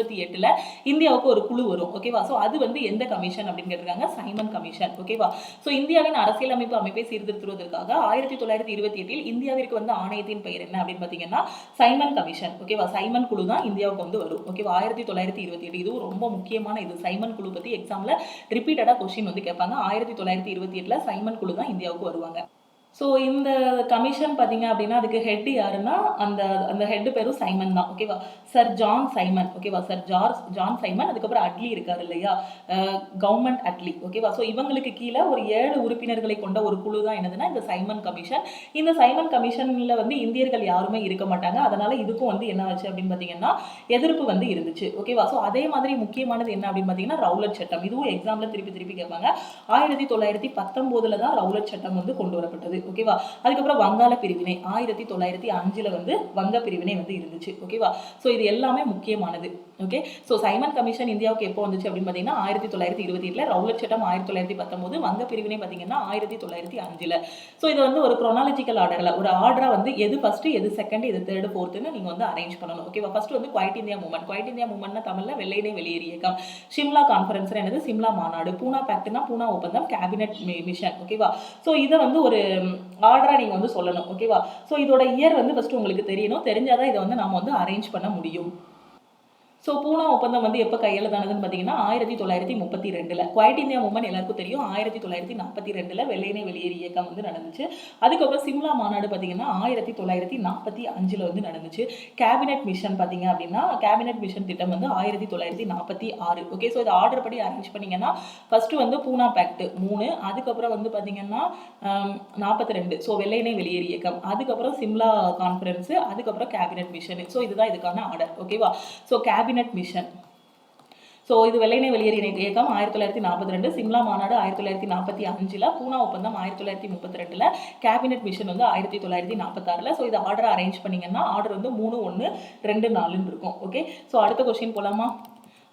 A: இந்தியாவுக்கு ஒரு குழு வரும். ஓகேவா, ஸோ அது வந்து எந்த கமிஷன் அப்படின்னு கேட்டிருக்காங்க? Simon commission. ஓகேவா, ஸோ இந்தியாவின் அரசியலமைப்பு அமைப்பை சீர்திருத்துவதற்காக 1928 இந்தியாவிற்கு வந்த ஆணையத்தின் பெயர் என்ன அப்படின்னு பார்த்தீங்கன்னா சைமன் கமிஷன். ஓகேவா, சைமன் குழு தான் இந்தியாவுக்கு வந்து வரும். ஓகேவா, 1928 இதுவும் ரொம்ப முக்கியமான இது. சைமன் குழு பற்றி எக்ஸாமில் ரிப்பீட்டடாக கொஸ்டின் வந்து கேட்பாங்க. 1928 சைமன் குழு தான் இந்தியாவுக்கு வருவாங்க. ஸோ இந்த கமிஷன் பார்த்தீங்க அப்படின்னா அதுக்கு ஹெட் யாருன்னா அந்த அந்த ஹெட் பேரும் சைமன் தான். ஓகேவா, சர் ஜான் சைமன். ஓகேவா, சர் ஜான் சைமன். அதுக்கப்புறம் அட்லி இருக்காரு இல்லையா, கவர்மெண்ட் அட்லி. ஓகேவா, ஸோ இவங்களுக்கு கீழே ஒரு 7 உறுப்பினர்களை கொண்ட ஒரு குழு தான் என்னதுன்னா இந்த சைமன் கமிஷன். இந்த சைமன் கமிஷனில் வந்து இந்தியர்கள் யாருமே இருக்க மாட்டாங்க. அதனால இதுக்கும் வந்து என்ன ஆச்சு அப்படின்னு பார்த்தீங்கன்னா எதிர்ப்பு வந்து இருந்துச்சு. ஓகேவா, ஸோ அதே மாதிரி முக்கியமானது என்ன அப்படின்னு பார்த்தீங்கன்னா ரவுலட் சட்டம். இதுவும் எக்ஸாம்ல திருப்பி திருப்பி கேட்பாங்க. 1919 தான் ரவுலட் சட்டம் வந்து கொண்டு வரப்பட்டது. ஓகேவா, அதுக்கப்புறம் வங்காள பிரிவினை 1905 வந்து வங்க பிரிவினை வந்து இருந்துச்சு. ஓகேவா, ஸோ இது எல்லாமே முக்கியமானது. ஓகே, ஸோ சைமன் கமிஷன் இந்தியாவுக்கு எப்போ வந்துச்சு அப்படின்னு பார்த்தீங்கன்னா 1928, ரவுலட் சட்டம் 1919, வங்க பிரிவினை பார்த்தீங்கன்னா 1905. ஸோ இது வந்து ஒரு குரோனாலஜிக்கல் ஆர்டரில் ஒரு ஆர்டராக வந்து எது ஃபர்ஸ்ட் எது செகண்ட் எது தேர்டு ஃபோர்த்துன்னு நீங்கள் வந்து அரேஞ்ச் பண்ணணும். ஓகேவா, ஃபர்ஸ்ட் வந்து Quit India movement. Quit India மூவ்மெண்ட்னா தமிழில் வெள்ளையினை வெளியேறு இயக்கம். ஷிம்லா கான்ஃபரன்ஸ் என்னது, சிம்லா மாநாடு. பூனா பேக்ட்னா பூனா ஒப்பந்தம், கேபினெட் மிஷன். ஓகேவா, ஸோ இதை வந்து ஒரு ஆர்டரா நீங்க வந்து சொல்லணும். ஓகேவா, ஸோ இதோட இயர் வந்து ஃபர்ஸ்ட் உங்களுக்கு தெரியணும். தெரிஞ்சாதான் இதை வந்து நாம வந்து அரேஞ்ச் பண்ண முடியும். ஸோ பூனா ஒப்பந்தம் வந்து எப்போ கையெழுத்தானதுன்னு பார்த்தீங்கன்னா 1932. குவைட் இந்தியா மூவ்மெண்ட் எல்லாருக்கும் தெரியும். 1942 வெள்ளையினை வெளியேறு இயக்கம் வந்து நடந்துச்சு. அதுக்கப்புறம் சிம்லா மாநாடு பார்த்தீங்கன்னா 1945 வந்து நடந்துச்சு. கேபினெட் மிஷன் பார்த்தீங்க அப்படின்னா கேபினெட் மிஷன் திட்டம் வந்து 1946. ஓகே, ஸோ இதை ஆர்டர் படி அரேஞ்ச் பண்ணீங்கன்னா ஃபர்ஸ்ட் வந்து பூனா பேக்ட் 3, அதுக்கப்புறம் வந்து பார்த்தீங்கன்னா 42 ஸோ வெள்ளையினை வெளியேறு இயக்கம், அதுக்கப்புறம் சிம்லா கான்ஃபரன்ஸ், அதுக்கப்புறம் கேபினெட் மிஷன். ஸோ இதுதான் இதுக்கான ஆர்டர். ஓகேவா, ஸோ கேபினெட் மிஷன். ஸோ இது வெள்ளையினை வெளியேறு இயக்கம் 1942, சிம்லா மாநாடு 1945, பூனா ஒப்பந்தம் 1932, கேபினெட் மிஷன் வந்து 1946. ஸோ இது ஆர்டர் அரேஞ்ச் பண்ணீங்கன்னா ஆர்டர் வந்து 3-1-2-4 இருக்கும். ஓகே, ஸோ அடுத்த கொஸ்டின் போலாமா.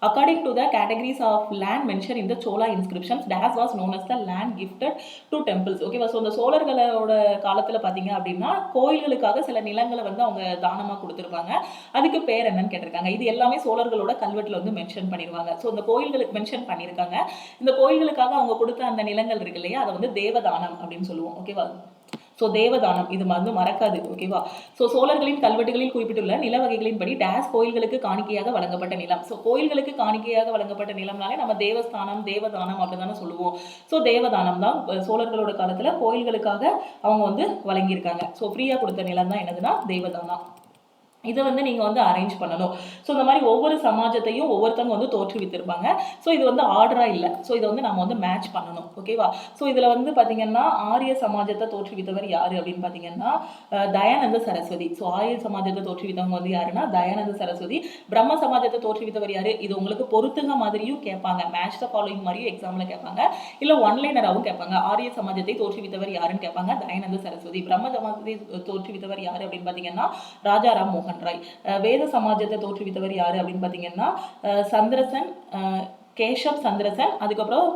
A: According to the categories of land mentioned in the Chola inscriptions, dash was known as the land gifted to temples. ஓகேவா, ஸோ இந்த சோழர்களோட காலத்தில் பார்த்தீங்க அப்படின்னா கோயில்களுக்காக சில நிலங்களை வந்து அவங்க தானமாக கொடுத்துருப்பாங்க. அதுக்கு பேர் என்னன்னு கேட்டிருக்காங்க. இது எல்லாமே சோழர்களோட கல்வெட்டில் வந்து மென்ஷன் பண்ணிடுவாங்க. ஸோ இந்த கோயில்களுக்கு மென்ஷன் பண்ணியிருக்காங்க. இந்த கோயில்களுக்காக அவங்க கொடுத்த அந்த நிலங்கள் இருக்கு இல்லையா, அதை வந்து தேவதானம் அப்படின்னு சொல்லுவோம். ஓகேவா, ஸோ தேவதானம் இது வந்து மறக்காது. ஓகேவா, ஸோ சோழர்களின் கல்வெட்டுகளில் குறிப்பிட்டுள்ள நில வகைகளின்படி டேஸ் கோயில்களுக்கு காணிக்கையாக வழங்கப்பட்ட நிலம். ஸோ கோயில்களுக்கு காணிக்கையாக வழங்கப்பட்ட நிலம்னாலே நம்ம தேவஸ்தானம் தேவதானம் அப்படி தானே சொல்லுவோம். ஸோ தேவதானம் தான் சோழர்களோட காலத்தில் கோயில்களுக்காக அவங்க வந்து வழங்கியிருக்காங்க. ஸோ ஃப்ரீயாக கொடுத்த நிலம் தான் என்னதுன்னா தேவதானம். இதை வந்து நீங்கள் வந்து அரேஞ்ச் பண்ணணும். ஸோ இந்த மாதிரி ஒவ்வொரு சமாஜத்தையும் ஒவ்வொருத்தவங்க வந்து தோற்றுவித்திருப்பாங்க. ஸோ இது வந்து ஆர்டராக இல்லை. ஸோ இதை வந்து நம்ம வந்து மேட்ச் பண்ணணும். ஓகேவா, ஸோ இதில் வந்து பார்த்தீங்கன்னா ஆரிய சமாஜத்தை தோற்றுவித்தவர் யார் அப்படின்னு பார்த்தீங்கன்னா தயானந்த சரஸ்வதி. ஸோ ஆரிய சமாஜத்தை தோற்றுவித்தவங்க வந்து யாருன்னா தயானந்த சரஸ்வதி. பிரம்ம சமாஜத்தை தோற்றுவித்தவர் யார், இது உங்களுக்கு பொறுத்துக மாதிரியும் கேட்பாங்க, மேட்ச் த ஃபாலோயிங் மாதிரியும் எக்ஸாமில் கேட்பாங்க, இல்லை ஒன்லைனராகவும் கேட்பாங்க. ஆரிய சமாஜத்தை தோற்றுவித்தவர் யாருன்னு கேட்பாங்க, தயானந்த சரஸ்வதி. பிரம்ம சமாஜத்தை தோற்றுவித்தவர் யார் அப்படின்னு பார்த்தீங்கன்னா ராஜாராம் மோகன் ராய். வேத சமாஜத்தை தோற்றுவித்தவர் யாரு அப்படின்னு பார்த்தீங்கன்னா சந்திரசன், கேஷப் சந்திரசன், அதுக்கப்புறம்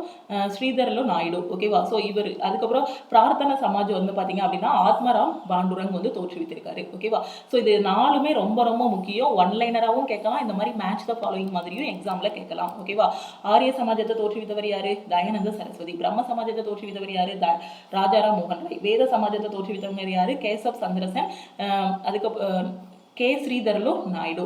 A: ஸ்ரீதர்லு நாயுடு. ஓகேவா, ஸோ இவர். அதுக்கப்புறம் பிரார்த்தனா சமாஜ் வந்து பார்த்தீங்க அப்படின்னா ஆத்மராம் பாண்டுரங் வந்து தோற்றுவித்திருக்காரு. ஓகேவா, ஸோ இது 4மே ரொம்ப ரொம்ப முக்கியம். ஒன்லைனராகவும் கேட்கலாம், இந்த மாதிரி மேட்ச் த ஃபாலோயிங் மாதிரியும் எக்ஸாமில் கேட்கலாம். ஓகேவா, ஆரிய சமாஜத்தை தோற்றுவித்தவர் யாரு, தயானந்த சரஸ்வதி. பிரம்ம சமாஜத்தை தோற்றுவித்தவர் யாரு, ராஜாராம் மோகன் ராய். வேத சமாஜத்தை தோற்றுவித்தவங்க யாரு, கேசப் சந்திரசன், அதுக்கப்புறம் கே ஸ்ரீதர்லு நாயுடு.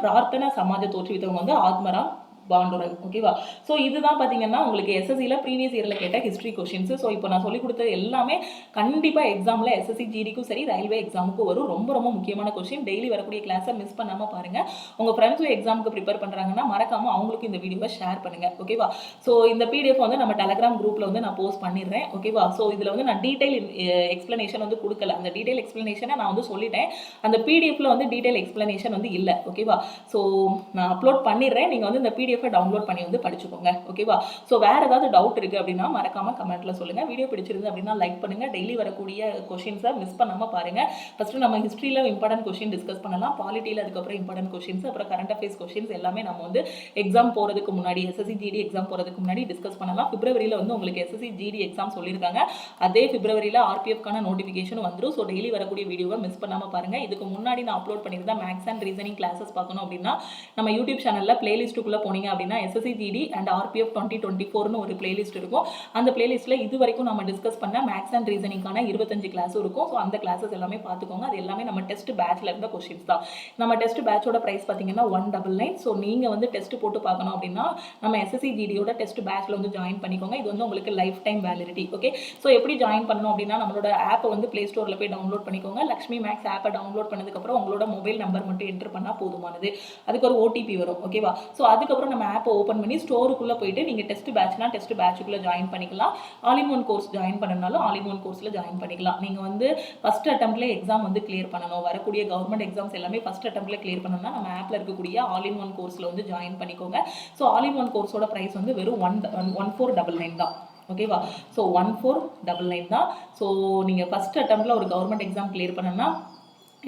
A: பிரார்த்தனா சமாஜ தோற்றுவித்தவங்க வந்து ஆத்மராம் பாண்டுரங். ஓகேவா, ஸோ இதுதான் பார்த்தீங்கன்னா உங்களுக்கு எஸ்எஸ்சியில் ப்ரீவியஸ் இயரில் கேட்ட ஹிஸ்ட்ரி கொஷின்ஸ். ஸோ இப்போ நான் சொல்லிக் கொடுத்தது எல்லாமே கண்டிப்பாக எக்ஸாமில் எஸ்எஸ்சி ஜிடிக்கும் சரி ரயில்வே எக்ஸாமுக்கும் வரும். ரொம்ப ரொம்ப முக்கியமான கொஷின். டெய்லி வரக்கூடிய கிளாஸை மிஸ் பண்ணாமல் பாருங்கள். உங்கள் ஃப்ரெண்ட்ஸும் எக்ஸாமுக்கு ப்ரிப்பேர் பண்ணுறாங்கன்னா மறக்காமல் அவங்களுக்கு இந்த வீடியோவை ஷேர் பண்ணுங்கள். ஓகேவா, ஸோ இந்த பிடிஎஃப் வந்து நம்ம டெலகிராம் குரூப்பில் வந்து நான் போஸ்ட் பண்ணிடுறேன். ஓகேவா, ஸோ இதில் வந்து நான் டீடைல் எக்ஸ்ப்ளனேஷன் வந்து கொடுக்கல. அந்த டீடைல் எக்ஸ்ப்ளனேஷனை நான் வந்து சொல்லிட்டேன். அந்த பிடிஎஃப்ல வந்து டீடைல் எக்ஸ்ப்ளனேஷன் வந்து இல்லை. ஓகேவா, ஸோ நான் அப்லோட் பண்ணிடுறேன். நீங்கள் வந்து இந்த பிடிஎஃப் டவுன்லோட் பண்ணி வந்து படிச்சுக்கோங்க. ஓகேவா, ஸோ வேற ஏதாவது டவுட் இருக்கு அப்படின்னா மறக்காம கமெண்ட்ல சொல்லுங்க. வீடியோ பிடிச்சிருந்து அப்படின்னா லைக் பண்ணுங்க. டெய்லி வரக்கூடிய கொஸ்டின்ஸை மிஸ் பண்ணாம பாருங்க. ஃபர்ஸ்ட் நம்ம ஹிஸ்ட்ரியில இம்பார்ட்டன்ட் கொஸ்டின் டிஸ்கஸ் பண்ணலாம், பாலிட்டியில அதுக்கப்புறம் இம்பார்ட்டன்ட் கொஸ்டின்ஸ், அப்புறம் கரண்ட் அஃபேர்ஸ் கொஸ்டின்ஸ் எல்லாமே நம்ம வந்து எக்ஸாம் போறதுக்கு முன்னாடி எஸ்எஸ்சி ஜிடி எக்ஸாம் போறதுக்கு முன்னாடி டிஸ்கஸ் பண்ணலாம். பிப்ரவரியில வந்து உங்களுக்கு எஸ்எஸ்சி ஜிடி எக்ஸாம் சொல்லியிருக்காங்க. அதே பிப்ரவரியில ஆர்பிஎஃப்கான நோட்டிஃபிகேஷன் வந்துடும். ஸோ டெய்லி வரக்கூடிய வீடியோவை மிஸ் பண்ணாம பாருங்க. இதுக்கு முன்னாடி நான் அப்லோட் பண்ணியிருந்தேன் மேக்ஸ் அண்ட் ரீசனிங் கிளாஸஸ் பார்க்கணும் அப்படின்னா நம்ம யூடியூப் சேனல்ல பிளேலிஸ்ட்டுக்குள்ள போனீங்க அப்படின்னா எஸ்எஸ்சி ஜிடி அண்ட் ஆர்பிஎஃப் 2024னு ஒரு பிளேலிஸ்ட் இருக்கும். அந்த பிளேலிஸ்ட்டில் இது வரைக்கும் நம்ம டிஸ்கஸ் பண்ண மேக்ஸ் அண்ட் ரீசனிங்கான 25 கிளாஸும் இருக்கும். ஸோ அந்த கிளாஸஸ் எல்லாமே பார்த்துக்கோங்க. அது எல்லாமே நம்ம டெஸ்ட் பேட்ச்ல இருந்த கொஸ்டின்ஸ் தான். நம்ம டெஸ்ட் பேட்சோட ப்ரைஸ் பார்த்தீங்கன்னா 199. ஸோ நீங்கள் வந்து டெஸ்ட் போட்டு பார்க்கணும் அப்படின்னா நம்ம எஸ்எஸ்சி ஜிடியோட டெஸ்ட் பேட்ச்ல வந்து ஜாயின் பண்ணிக்கோங்க. இது வந்து உங்களுக்கு life time validity. Okay, so எப்படி ஜாயின் பண்ணணும் அப்படின்னா நம்மளோட ஆப்பை வந்து ப்ளே ஸ்டோரில் போய் டவுன்லோட் பண்ணிக்கோங்க. லக்ஷ்மி மேக்ஸ் ஆப்பை டவுன்லோட் பண்ணதுக்கப்புறம் உங்களோட மொபைல் நம்பர் மட்டும் என்டர் பண்ணால் போதுமானது. அதுக்கு ஒரு ஓடிபி வரும். ஓகேவா? ஸோ அதுக்கப்புறம் நம்ம ஆப்பை ஓப்பன் பண்ணி ஸ்டோருக்குள்ளே போயிட்டு நீங்கள் டெஸ்ட் பேட்ச்னா டெஸ்ட் பேட்சுக்குள்ளே ஜாயின் பண்ணிக்கலாம். All in one course join பண்ணனாலும் ஆல் இன் ஒன் கோர்ஸில் ஜாயின் பண்ணிக்கலாம். நீங்கள் வந்து ஃபஸ்ட் அட்டம்ப்ட்ல எக்ஸாம் வந்து கிளியர் பண்ணணும். வரக்கூடிய கவர்மெண்ட் எக்ஸாம்ஸ் எல்லாமே ஃபஸ்ட் அட்டம்ப்ட்ல கிளியர் பண்ணணும்னா நம்ம ஆப்பில் இருக்கக்கூடிய ஆல் இன் ஒன் கோர்ஸில் வந்து ஜாயின் பண்ணிக்கோங்க. ஸோ ஆல் இன் ஒன் கோர்ஸோட ப்ரைஸ் வந்து வெறும் 1499 தான். ஓகேவா? ஸோ 1499 தான். ஸோ நீங்கள் ஃபஸ்ட் அட்டம்ப்ட்ல ஒரு கவர்மெண்ட் எக்ஸாம் கிளியர் பண்ணணும்னா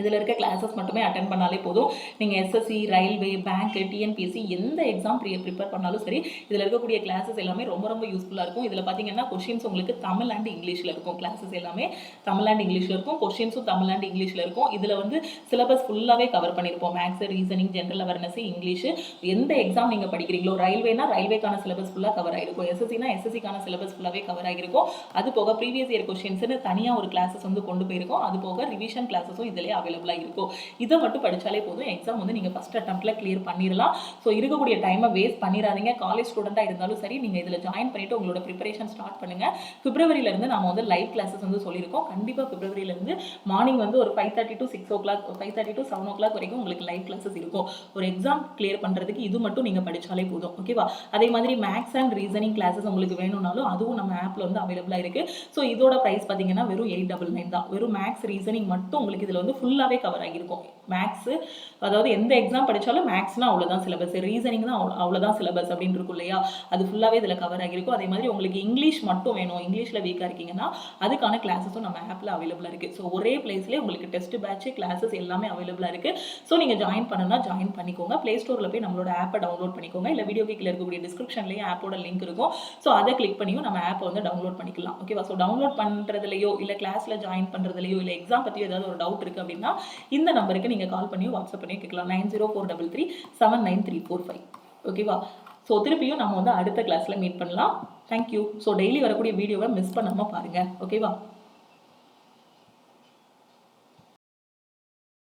A: இதில் இருக்க கிளாஸஸ் மட்டுமே அட்டென்ட் பண்ணாலே போதும். நீங்கள் எஸ்எஸ்சி, ரயில்வே, பேங்க், டிஎன்பிஎஸ்சி எந்த எக்ஸாம் ப்ரிப்பேர் பண்ணாலும் சரி, இதில் இருக்கக்கூடிய கிளாஸஸ் எல்லாமே ரொம்ப ரொம்ப யூஸ்ஃபுல்லாக இருக்கும். இதில் பார்த்தீங்கன்னா கொஷின்ஸ் உங்களுக்கு தமிழ் அண்ட் இங்கிலீஷில் இருக்கும். கிளாஸஸ் எல்லாமே தமிழ் அண்ட் இங்கிலீஷில் இருக்கும். கொஷின்ஸும் தமிழ் அண்ட் இங்கிலீஷில் இருக்கும். இதில் வந்து சிலபஸ் ஃபுல்லாகவே கவர் பண்ணியிருப்போம். Maths, reasoning, general awareness, English. எந்த எக்ஸாம் நீங்கள் படிக்கிறீங்களோ, ரயில்வேனா ரயில்வேக்கான சிலபஸ் ஃபுல்லாக கவர் ஆகிருக்கும். எஸ்எஸ்சினா எஸ்எஸ்சிக்கான சிலபஸ் ஃபுல்லாகவே கவர் ஆகிருக்கும். அது போக ப்ரீவியஸ் இயர் கொஷின்ஸ்னு தனியாக ஒரு கிளாஸஸ் வந்து கொண்டு போயிருக்கோம். அது போக ரிவிஷன் கிளாஸஸும் இதிலே அவைலபிளாக இருக்கும். இதை மட்டும் படிச்சாலே போதும், எக்ஸாம் வந்து நீங்க ஃபர்ஸ்ட் அட்டெம்ப்ட்ல கிளியர் பண்ணிடலாம். ஸோ இருக்கக்கூடிய டைமை வேஸ்ட் பண்ணிடாதீங்க. காலேஜ் ஸ்டூடெண்டாக இருந்தாலும் சரி, நீங்க இதில் ஜாயின் பண்ணிட்டு உங்களோட ப்ரிப்பரேஷன் ஸ்டார்ட் பண்ணுங்க. பிப்ரவரியில இருந்து நாம வந்து லைவ் கிளாஸஸ் வந்து சொல்லியிருக்கோம். கண்டிப்பா பிப்ரவரியில இருந்து மார்னிங் வந்து ஒரு 5:30 to 6 o'clock 5:30 to 7 o'clock வரைக்கும் உங்களுக்கு லைவ் கிளாஸஸ் இருக்கும். ஒரு எக்ஸாம் கிளியர் பண்றதுக்கு இது மட்டும் நீங்க படிச்சாலே போதும். ஓகேவா? அதே மாதிரி மேக்ஸ் அண்ட் ரீசனிங் கிளாஸஸ் உங்களுக்கு வேணும்னாலும் அதுவும் நம்ம ஆப்ல வந்து அவைலபிளா இருக்கு. ஸோ இதோட பிரைஸ் பார்த்தீங்கன்னா வெறும் 899 தான். வெறும் மேக்ஸ் ரீசனிங் மட்டும் உங்களுக்கு இதில் வந்து ஃபுல்லாகவே கவர் ஆகியிருக்கும். மேக்ஸ், அதாவது எந்த எக்ஸாம் படித்தாலும் மேக்ஸ்னா அவ்வளோதான் சிலபஸ், ரீசனிங் தான் அவ்வளோதான் சிலபஸ் அப்படின்னு இருக்கும் இல்லையா? அது ஃபுல்லாகவே இதில் கவர் ஆகியிருக்கும். அதே மாதிரி உங்களுக்கு இங்கிலீஷ் மட்டும் வேணும், இங்கிலீஷில் வீக்காக இருக்கீங்கன்னா அதுக்கான கிளாஸஸும் நம்ம ஆப்பில் அவைலபிளாக இருக்குது. ஸோ ஒரே பிளேஸ்லேயே உங்களுக்கு டெஸ்ட் பேட்ச் கிளாஸஸ் எல்லாமே அவைலபிளாக இருக்குது. ஸோ நீங்கள் ஜாயின் பண்ணணும்னா ஜாயின் பண்ணிக்கோங்க. ப்ளே ஸ்டோரில் போய் நம்மளோட ஆப்பை டவுன்லோட் பண்ணிக்கோங்க. இல்லை வீடியோ கீழே இருக்கக்கூடிய டிஸ்கிரிப்ஷன்லேயே ஆப்போட லிங்க் இருக்கும். ஸோ அதை கிளிக் பண்ணியும் நம்ம ஆப்பை வந்து டவுன்லோட் பண்ணிக்கலாம். ஓகேவா? ஸோ டவுன்லோட் பண்ணுறதுலையோ இல்லை கிளாஸில் ஜாயின் பண்ணுறதுலையோ இல்லை எக்ஸாம் பற்றி ஏதாவது ஒரு டவுட் இருக்குது அப்படின்னா இந்த நம்பருக்கு நீங்கள் கால் பண்ணி வாட்ஸ்அப் பண்ணி கேட்கலாம். 9043379345. ஓகேவா? ஸோ திருப்பியும் நம்ம வந்து அடுத்த கிளாஸில் மீட் பண்ணலாம். தேங்க்யூ. ஸோ டெய்லி வரக்கூடிய வீடியோவை மிஸ் பண்ணாமல் பாருங்கள். ஓகேவா?